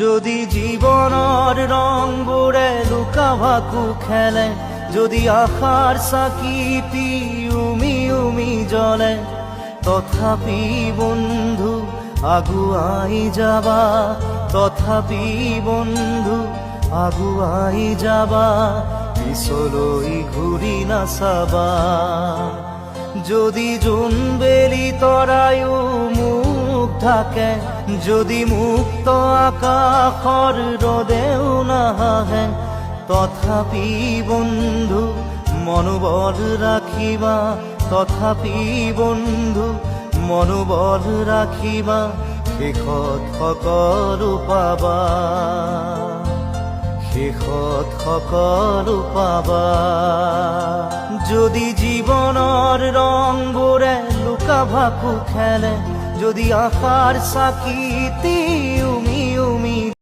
যদি জীবনৰ ৰংবোৰে লুকা ভাকু খেলে, যদি আশাৰ চাকিটি উমি উমি জ্বলে, তথাপি বন্ধু আগুৱাই যাবা, তথাপি বন্ধু আগুৱাই যাবা, পিছলৈ ঘূৰি নাচাবা। যদি জোনবেলি তৰায়ো মুখ ঢাকে, যদি মুক্ত আকাশৰ ৰদেও নাহে, তথাপি বন্ধু মনোবল ৰাখিবা, তথাপি বন্ধু মনোবল ৰাখিবা, শেষত সকলো পাবা, শেষত সকলো পাবা। যদি জীৱনৰ ৰংবোৰে লুকা ভাকু খেলে, যদি আশাৰ চাকিটি